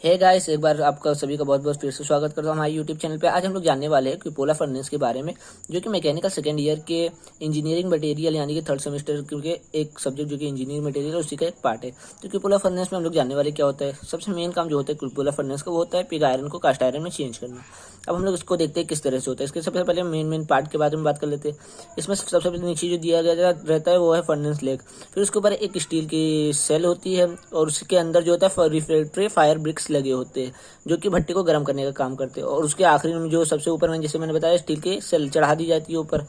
Hey guys, एक बार आपका सभी का बहुत बहुत फिर से स्वागत करता हूँ हमारे यूट्यूब चैनल पे। आज हम लोग जानने वाले हैं क्यूपोला फर्नेस के बारे में, जो कि मैकेनिकल सेकेंड ईयर के इंजीनियरिंग मटेरियल यानी कि थर्ड सेमेस्टर के एक सब्जेक्ट जो कि इंजीनियरिंग मटेरियल है उसी का एक पार्ट है। तो क्यूपोला फर्नेस में हम लोग जानने वाले क्या होता है। सबसे मेन काम जो होता है क्यूपोला फर्नेस का वो होता है पिग आयरन को कास्ट आयरन में चेंज करना। अब हम लोग इसको देखते हैं किस तरह से होता है। इसके सबसे पहले मेन पार्ट के बारे में बात कर लेते हैं। इसमें सबसे पहले नीचे जो दिया गया रहता है वो है फर्नेस लेग। फिर उसके ऊपर एक स्टील की सेल होती है और उसके अंदर जो होता है रिफ्रैक्टरी फायर ब्रिक्स लगे होते हैं जो कि भट्टी को गर्म करने का काम करते हैं। और उसके आखिरी में जो सबसे ऊपर में जैसे मैंने बताया स्टील की सेल चढ़ा दी जाती है, ऊपर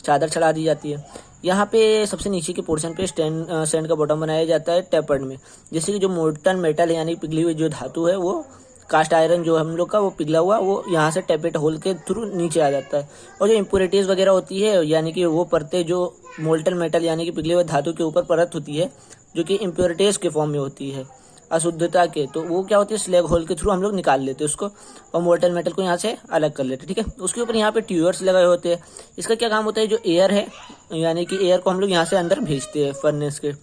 चादर चढ़ा दी जाती है। यहाँ पे सबसे नीचे के पोर्शन पे सैंड का बॉटम बनाया जाता है टेपर्ड में, जैसे कि जो मोल्टन मेटल यानी पिघली हुई जो धातु है वो कास्ट आयरन जो हम लोग का वो पिघला हुआ वो यहाँ से टेपेट होल के थ्रू नीचे आ जाता है। और जो इम्प्योरिटीज वगैरह होती है यानी कि वो परतें जो मोल्टन मेटल यानी कि पिघले हुए धातु के ऊपर परत होती है जो कि इम्प्योरिटीज के फॉर्म में होती है, अशुद्धता के, तो वो क्या होती है स्लैग होल के थ्रू हम लोग निकाल लेते हैं उसको और मोल्टन मेटल को यहाँ से अलग कर लेते हैं। ठीक है, उसके ऊपर यहाँ पे ट्यूबर्स लगाए होते हैं। इसका क्या काम होता है, जो एयर है यानी कि एयर को हम लोग यहाँ से अंदर भेजते हैं फर्नेस के।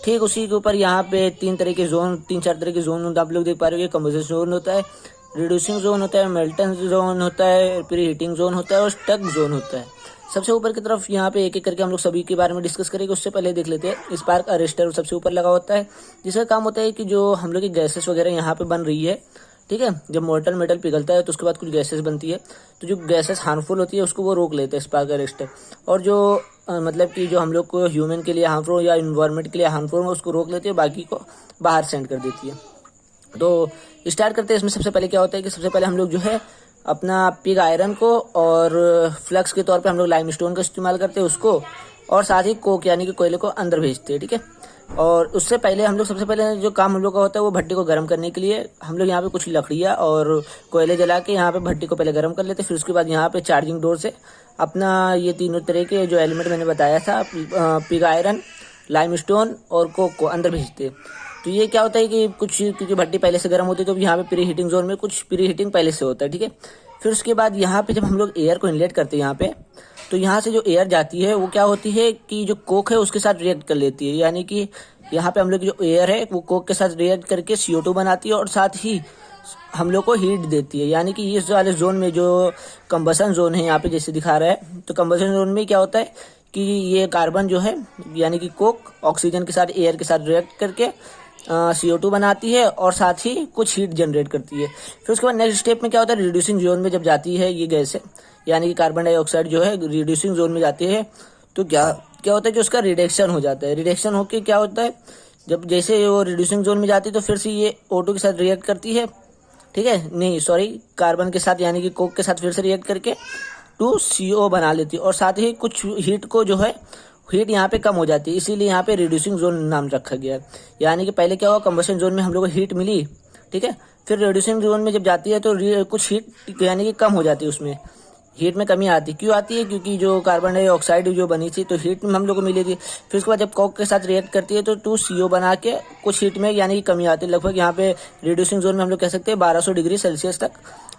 ठीक उसी के ऊपर यहाँ पे तीन चार तरह के जोन आप लोग देख पा रहे हो। कंबशन जोन होता है, रिड्यूसिंग जोन होता है, मेल्टन जोन होता है, प्री हीटिंग जोन होता है और स्टक जोन होता है। सबसे ऊपर की तरफ यहाँ पे एक एक करके हम लोग सभी के बारे में डिस्कस करेंगे। उससे पहले देख लेते हैं स्पार्क अरेस्टर सबसे ऊपर लगा होता है, जिसका काम होता है कि जो हम लोग की गैसेस वगैरह यहाँ पे बन रही है, ठीक है, जब मोल्टन मेटल पिघलता है तो उसके बाद कुछ गैसेस बनती है, तो जो गैसेस हार्मफुल होती है उसको वो रोक लेते हैं स्पार्क अरेस्टर। और जो मतलब कि जो हम लोग को ह्यूमन के लिए हार्मफुल या इन्वायरमेंट के लिए हार्मफुल है उसको रोक लेती है, बाकी को बाहर सेंड कर देती है। तो स्टार्ट करते हैं। इसमें सबसे पहले क्या होता है कि सबसे पहले हम लोग जो है अपना पिग आयरन को और फ्लक्स के तौर पे हम लोग लाइमस्टोन का इस्तेमाल करते हैं उसको, और साथ ही कोक यानी कि कोयले को अंदर भेजते हैं। ठीक है, और उससे पहले हम लोग सबसे पहले जो काम हम लोग का होता है वो भट्टी को गर्म करने के लिए हम लोग यहाँ पे कुछ लकड़ियाँ और कोयले जला के यहाँ पे भट्टी को पहले गर्म कर लेते हैं। फिर उसके बाद यहाँ पे चार्जिंग डोर से अपना ये तीनों तरह के जो एलिमेंट मैंने बताया था पिग आयरन, लाइमस्टोन और कोक को अंदर भेजते हैं। तो ये क्या होता है कि कुछ क्योंकि भट्टी पहले से गर्म होती है तो यहाँ पे प्री हीटिंग जोन में कुछ प्री हीटिंग पहले से होता है। ठीक है, फिर उसके बाद यहाँ पे जब हम लोग एयर को इनलेट करते हैं यहाँ पे, तो यहाँ से जो एयर जाती है वो क्या होती है कि जो कोक है उसके साथ रिएक्ट कर लेती है, यानी कि यहाँ पे हम लोग जो एयर है वो कोक के साथ रिएक्ट करके CO2 बनाती है और साथ ही हम लोग को हीट देती है। यानी कि इस वाले जोन में जो कंबशन जोन है यहाँ पे जैसे दिखा रहा है, तो कंबशन जोन में क्या होता है कि ये कार्बन जो है यानी कि कोक ऑक्सीजन के साथ एयर के साथ रिएक्ट करके CO2 बनाती है और साथ ही कुछ हीट जनरेट करती है। फिर उसके बाद नेक्स्ट स्टेप में क्या होता है, रिड्यूसिंग जोन में जब जाती है ये गैस है यानी कि कार्बन डाइऑक्साइड जो है रिड्यूसिंग जोन में जाती है, तो क्या होता है कि उसका रिडक्शन हो जाता है। रिडक्शन होके क्या होता है, जब जैसे वो रिड्यूसिंग जोन में जाती है तो फिर से ये O2 के साथ रिएक्ट करती है, ठीक है, नहीं सॉरी कार्बन के साथ यानी कि कोक के साथ फिर से रिएक्ट करके 2CO बना लेती है और साथ ही कुछ हीट को जो है हीट यहाँ पे कम हो जाती है, इसीलिए यहाँ पे रिड्यूसिंग जोन नाम रखा गया है। यानी कि पहले क्या हुआ, कंबशन जोन में हम लोग को हीट मिली, ठीक है, फिर रिड्यूसिंग जोन में जब जाती है तो कुछ हीट यानी कि कम हो जाती है, उसमें हीट में कमी आती है। क्यों आती है, क्योंकि जो कार्बन डाइऑक्साइड जो बनी थी तो हीट में हम लोग को मिली थी। फिर उसके बाद जब कोक के साथ रिएक्ट करती है तो 2CO बना के कुछ हीट में यानी कि कमी आती है। लगभग यहाँ पे रिड्यूसिंग जोन में हम लोग कह सकते हैं 1200 डिग्री सेल्सियस तक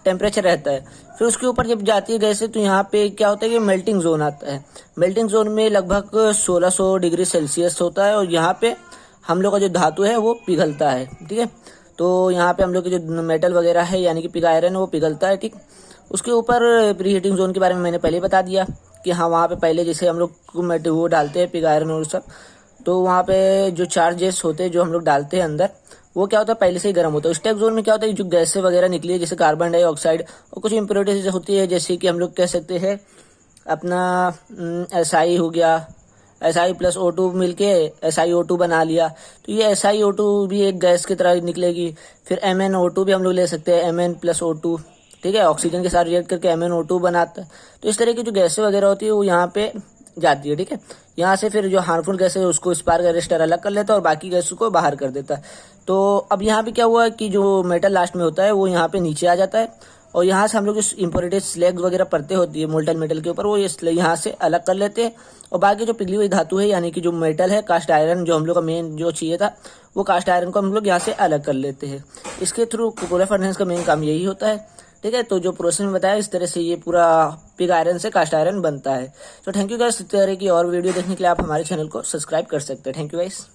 टेम्परेचर रहता है। फिर उसके ऊपर जब जाती है गैस तो यहाँ पे क्या होता है कि मेल्टिंग जोन आता है। मेल्टिंग जोन में लगभग 1600 डिग्री सेल्सियस होता है और यहाँ पे हम लोग का जो धातु है वो पिघलता है। ठीक है, तो यहाँ पे हम लोग के जो मेटल वगैरह है यानी कि पिग आयरन वो पिघलता है। ठीक, उसके ऊपर प्री हीटिंग जोन के बारे में मैंने पहले ही बता दिया कि हाँ वहाँ पे पहले जैसे हम लोग वो डालते हैं पिग आयरन और सब, तो वहाँ पे जो चार्जेस होते हैं जो हम लोग डालते हैं अंदर वो क्या होता है पहले से ही गर्म होता है। स्टेप जोन में क्या होता है जो गैसें वगैरह निकली है जैसे कार्बन डाइऑक्साइड और कुछ इम्प्योरिटीज होती है, जैसे कि हम लोग कह सकते हैं अपना SI हो गया, SI प्लस O2 मिलके SiO2 बना लिया, तो ये SiO2 भी एक गैस की तरह निकलेगी। फिर MnO2 भी हम लोग ले सकते हैं, Mn प्लस O2, ठीक है, ऑक्सीजन के साथ रिएक्ट करके MnO2 बनाता है। तो इस तरह की जो गैसें वगैरह होती है वो यहाँ पे जाती है। ठीक है, यहाँ से फिर जो हार्मफुल गैस है उसको स्पार्क अरेस्टर अलग कर लेता है और बाकी गैस को बाहर कर देता है। तो अब यहाँ पे क्या हुआ कि जो मेटल लास्ट में होता है वो यहाँ पे नीचे आ जाता है और यहाँ से हम लोग जो इम्प्योरिटीज स्लैग वगैरह परतें होती है मोल्टन मेटल के ऊपर वो यहाँ से अलग कर लेते हैं और बाकी जो पिघली हुई धातु है यानी कि जो मेटल है कास्ट आयरन जो हम लोग का मेन जो चाहिए था वो कास्ट आयरन को हम लोग यहाँ से अलग कर लेते हैं। इसके थ्रू क्यूपोला फर्नेस का मेन काम यही होता है। ठीक है, तो जो प्रोसेस में बताया इस तरह से ये पूरा पिग आयरन से कास्ट आयरन बनता है। तो थैंक यू गाइस, इस तरह की और वीडियो देखने के लिए आप हमारे चैनल को सब्सक्राइब कर सकते हैं। Thank you guys.